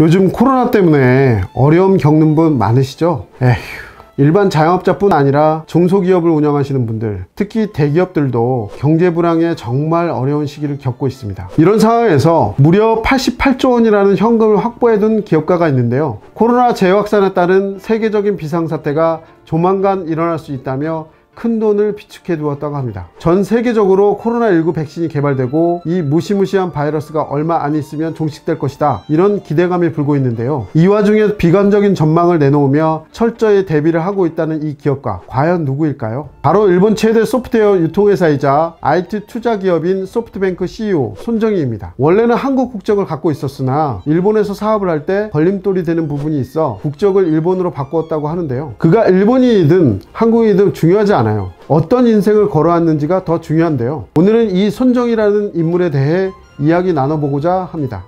요즘 코로나 때문에 어려움 겪는 분 많으시죠? 에휴, 일반 자영업자뿐 아니라 중소기업을 운영하시는 분들, 특히 대기업들도 경제 불황에 정말 어려운 시기를 겪고 있습니다. 이런 상황에서 무려 88조 원이라는 현금을 확보해둔 기업가가 있는데요. 코로나 재확산에 따른 세계적인 비상사태가 조만간 일어날 수 있다며 큰 돈을 비축해 두었다고 합니다. 전 세계적으로 코로나19 백신이 개발되고 이 무시무시한 바이러스가 얼마 안 있으면 종식될 것이다, 이런 기대감이 불고 있는데요. 이 와중에 비관적인 전망을 내놓으며 철저히 대비를 하고 있다는 이 기업가, 과연 누구일까요? 바로 일본 최대 소프트웨어 유통회사이자 IT 투자 기업인 소프트뱅크 CEO 손정희입니다. 원래는 한국 국적을 갖고 있었으나 일본에서 사업을 할 때 걸림돌이 되는 부분이 있어 국적을 일본으로 바꾸었다고 하는데요. 그가 일본인이든 한국인이든 중요하지 않아요. 어떤 인생을 걸어왔는지가 더 중요한데요. 오늘은 이 손정희라는 인물에 대해 이야기 나눠보고자 합니다.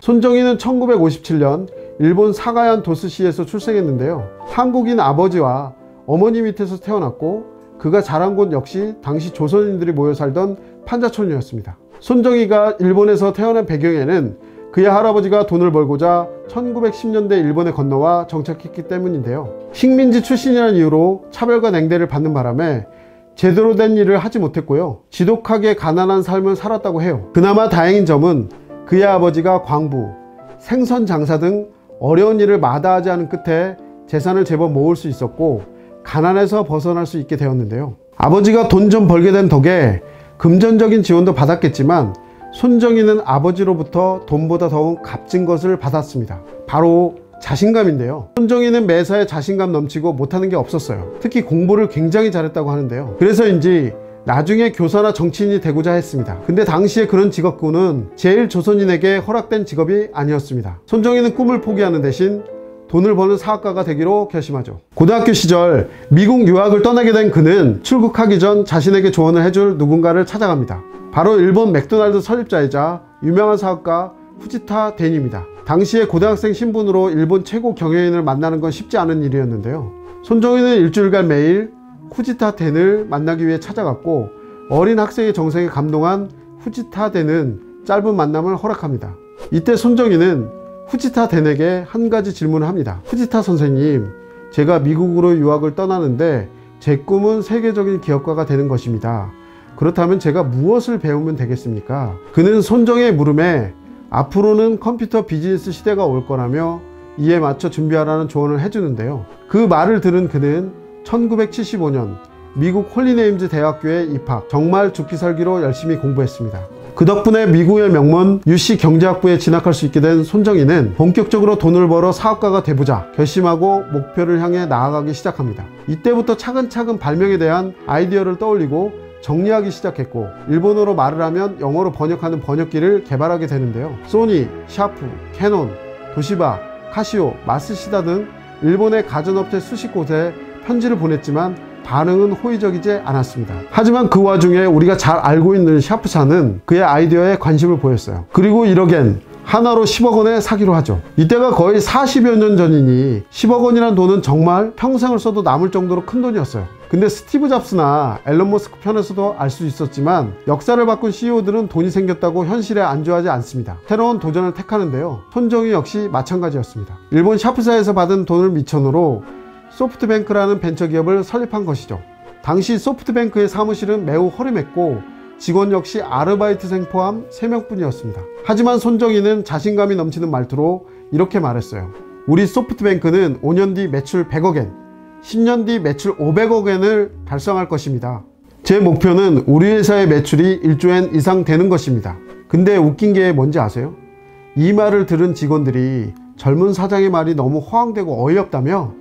손정희는 1957년 일본 사가현 도스시에서 출생했는데요. 한국인 아버지와 어머니 밑에서 태어났고, 그가 자란 곳 역시 당시 조선인들이 모여 살던 판자촌이었습니다. 손정희가 일본에서 태어난 배경에는 그의 할아버지가 돈을 벌고자 1910년대 일본에 건너와 정착했기 때문인데요. 식민지 출신이라는 이유로 차별과 냉대를 받는 바람에 제대로 된 일을 하지 못했고요. 지독하게 가난한 삶을 살았다고 해요. 그나마 다행인 점은 그의 아버지가 광부, 생선 장사 등 어려운 일을 마다하지 않은 끝에 재산을 제법 모을 수 있었고, 가난에서 벗어날 수 있게 되었는데요. 아버지가 돈 좀 벌게 된 덕에 금전적인 지원도 받았겠지만 손정희는 아버지로부터 돈보다 더욱 값진 것을 받았습니다. 바로 자신감인데요. 손정희는 매사에 자신감 넘치고 못하는 게 없었어요. 특히 공부를 굉장히 잘했다고 하는데요. 그래서인지 나중에 교사나 정치인이 되고자 했습니다. 근데 당시에 그런 직업군은 제일 조선인에게 허락된 직업이 아니었습니다. 손정희는 꿈을 포기하는 대신 돈을 버는 사업가가 되기로 결심하죠. 고등학교 시절 미국 유학을 떠나게 된 그는 출국하기 전 자신에게 조언을 해줄 누군가를 찾아갑니다. 바로 일본 맥도날드 설립자이자 유명한 사업가 후지타 덴입니다. 당시에 고등학생 신분으로 일본 최고 경영인을 만나는 건 쉽지 않은 일이었는데요. 손정희는 일주일간 매일 후지타 덴을 만나기 위해 찾아갔고, 어린 학생의 정성에 감동한 후지타 덴은 짧은 만남을 허락합니다. 이때 손정희는 후지타 덴에게 한 가지 질문을 합니다. 후지타 선생님, 제가 미국으로 유학을 떠나는데 제 꿈은 세계적인 기업가가 되는 것입니다. 그렇다면 제가 무엇을 배우면 되겠습니까? 그는 손정희의 물음에 앞으로는 컴퓨터 비즈니스 시대가 올 거라며 이에 맞춰 준비하라는 조언을 해주는데요. 그 말을 들은 그는 1975년 미국 홀리네임즈 대학교에 입학, 정말 죽기 살기로 열심히 공부했습니다. 그 덕분에 미국의 명문 UC 경제학부에 진학할 수 있게 된 손정희는 본격적으로 돈을 벌어 사업가가 되보자 결심하고 목표를 향해 나아가기 시작합니다. 이때부터 차근차근 발명에 대한 아이디어를 떠올리고 정리하기 시작했고, 일본어로 말을 하면 영어로 번역하는 번역기를 개발하게 되는데요. 소니, 샤프, 캐논, 도시바, 카시오, 마스시다 등 일본의 가전업체 수십 곳에 편지를 보냈지만 반응은 호의적이지 않았습니다. 하지만 그 와중에 우리가 잘 알고 있는 샤프사는 그의 아이디어에 관심을 보였어요. 그리고 1억엔 하나로 10억 원에 사기로 하죠. 이때가 거의 40여 년 전이니 10억 원이란 돈은 정말 평생을 써도 남을 정도로 큰 돈이었어요. 근데 스티브 잡스나 앨런 머스크 편에서도 알 수 있었지만 역사를 바꾼 CEO들은 돈이 생겼다고 현실에 안주하지 않습니다. 새로운 도전을 택하는데요. 손정희 역시 마찬가지였습니다. 일본 샤프사에서 받은 돈을 미천으로 소프트뱅크라는 벤처기업을 설립한 것이죠. 당시 소프트뱅크의 사무실은 매우 허름했고 직원 역시 아르바이트생 포함 3명뿐이었습니다. 하지만 손정희는 자신감이 넘치는 말투로 이렇게 말했어요. 우리 소프트뱅크는 5년 뒤 매출 100억엔, 10년 뒤 매출 500억엔을 달성할 것입니다. 제 목표는 우리 회사의 매출이 1조엔 이상 되는 것입니다. 근데 웃긴 게 뭔지 아세요? 이 말을 들은 직원들이 젊은 사장의 말이 너무 허황되고 어이없다며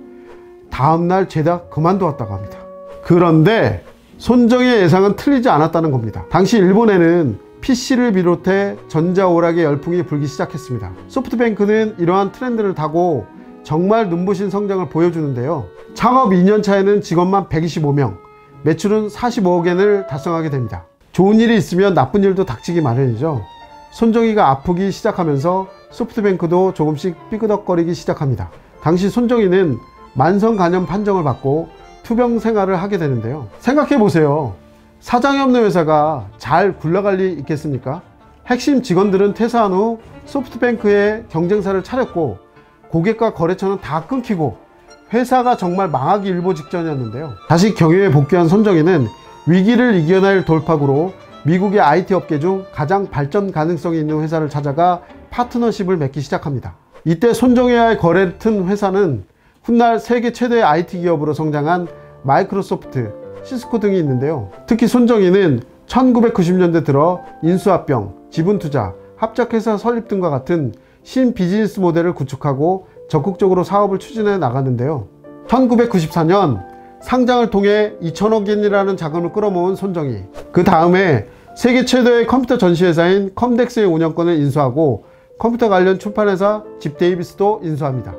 다음날 죄다 그만두었다고 합니다. 그런데 손정희의 예상은 틀리지 않았다는 겁니다. 당시 일본에는 PC를 비롯해 전자오락의 열풍이 불기 시작했습니다. 소프트뱅크는 이러한 트렌드를 타고 정말 눈부신 성장을 보여주는데요. 창업 2년 차에는 직원만 125명, 매출은 45억엔을 달성하게 됩니다. 좋은 일이 있으면 나쁜 일도 닥치기 마련이죠. 손정희가 아프기 시작하면서 소프트뱅크도 조금씩 삐그덕거리기 시작합니다. 당시 손정희는 만성 간염 판정을 받고 투병 생활을 하게 되는데요. 생각해보세요. 사장이 없는 회사가 잘 굴러갈 리 있겠습니까? 핵심 직원들은 퇴사한 후 소프트뱅크의 경쟁사를 차렸고 고객과 거래처는 다 끊기고 회사가 정말 망하기 일보 직전이었는데요. 다시 경영에 복귀한 손정희는 위기를 이겨낼 돌파구로 미국의 IT 업계 중 가장 발전 가능성이 있는 회사를 찾아가 파트너십을 맺기 시작합니다. 이때 손정희와의 거래를 튼 회사는 훗날 세계 최대의 IT 기업으로 성장한 마이크로소프트, 시스코 등이 있는데요. 특히 손정희는 1990년대 들어 인수합병, 지분투자, 합작회사 설립 등과 같은 신비즈니스 모델을 구축하고 적극적으로 사업을 추진해 나갔는데요. 1994년 상장을 통해 2천억 엔이라는 자금을 끌어모은 손정희. 그 다음에 세계 최대의 컴퓨터 전시회사인 컴덱스의 운영권을 인수하고 컴퓨터 관련 출판회사 집 데이비스도 인수합니다.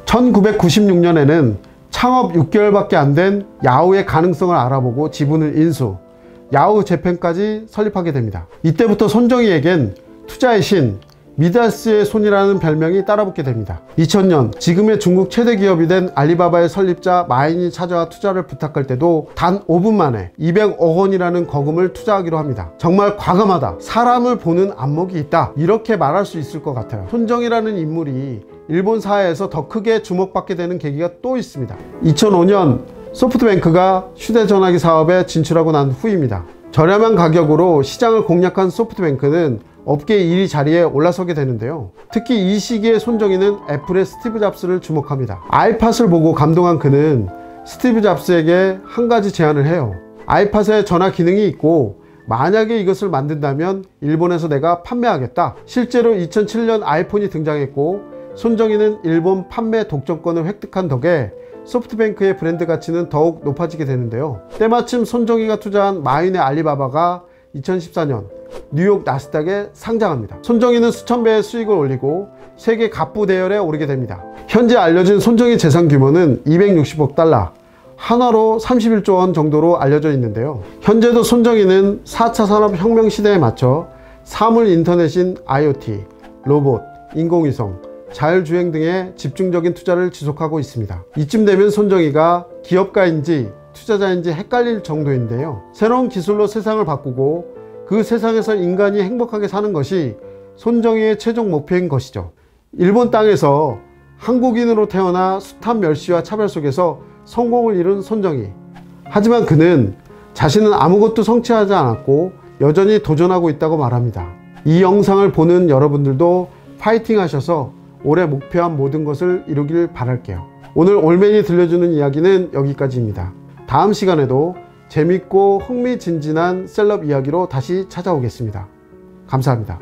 1996년에는 창업 6개월밖에 안 된 야후의 가능성을 알아보고 지분을 인수, 야후 재팬까지 설립하게 됩니다. 이때부터 손정희에겐 투자의 신, 미다스의 손이라는 별명이 따라붙게 됩니다. 2000년 지금의 중국 최대 기업이 된 알리바바의 설립자 마인이 찾아와 투자를 부탁할 때도 단 5분 만에 200억 원이라는 거금을 투자하기로 합니다. 정말 과감하다, 사람을 보는 안목이 있다, 이렇게 말할 수 있을 것 같아요. 손정희라는 인물이 일본 사회에서 더 크게 주목받게 되는 계기가 또 있습니다. 2005년 소프트뱅크가 휴대전화기 사업에 진출하고 난 후입니다. 저렴한 가격으로 시장을 공략한 소프트뱅크는 업계 1위 자리에 올라서게 되는데요. 특히 이 시기에 손정희는 애플의 스티브 잡스를 주목합니다. 아이팟을 보고 감동한 그는 스티브 잡스에게 한 가지 제안을 해요. 아이팟에 전화 기능이 있고 만약에 이것을 만든다면 일본에서 내가 판매하겠다. 실제로 2007년 아이폰이 등장했고 손정희는 일본 판매 독점권을 획득한 덕에 소프트뱅크의 브랜드 가치는 더욱 높아지게 되는데요. 때마침 손정희가 투자한 마윈의 알리바바가 2014년 뉴욕 나스닥에 상장합니다. 손정희는 수천 배의 수익을 올리고 세계 갑부 대열에 오르게 됩니다. 현재 알려진 손정희 재산 규모는 260억 달러, 한화로 31조 원 정도로 알려져 있는데요. 현재도 손정희는 4차 산업혁명 시대에 맞춰 사물 인터넷인 IoT, 로봇, 인공위성, 자율주행 등에 집중적인 투자를 지속하고 있습니다. 이쯤 되면 손정희가 기업가인지 투자자인지 헷갈릴 정도인데요. 새로운 기술로 세상을 바꾸고 그 세상에서 인간이 행복하게 사는 것이 손정희의 최종 목표인 것이죠. 일본 땅에서 한국인으로 태어나 숱한 멸시와 차별 속에서 성공을 이룬 손정희. 하지만 그는 자신은 아무것도 성취하지 않았고 여전히 도전하고 있다고 말합니다. 이 영상을 보는 여러분들도 파이팅 하셔서 올해 목표한 모든 것을 이루길 바랄게요. 오늘 올맨이 들려주는 이야기는 여기까지입니다. 다음 시간에도 재밌고 흥미진진한 셀럽 이야기로 다시 찾아오겠습니다. 감사합니다.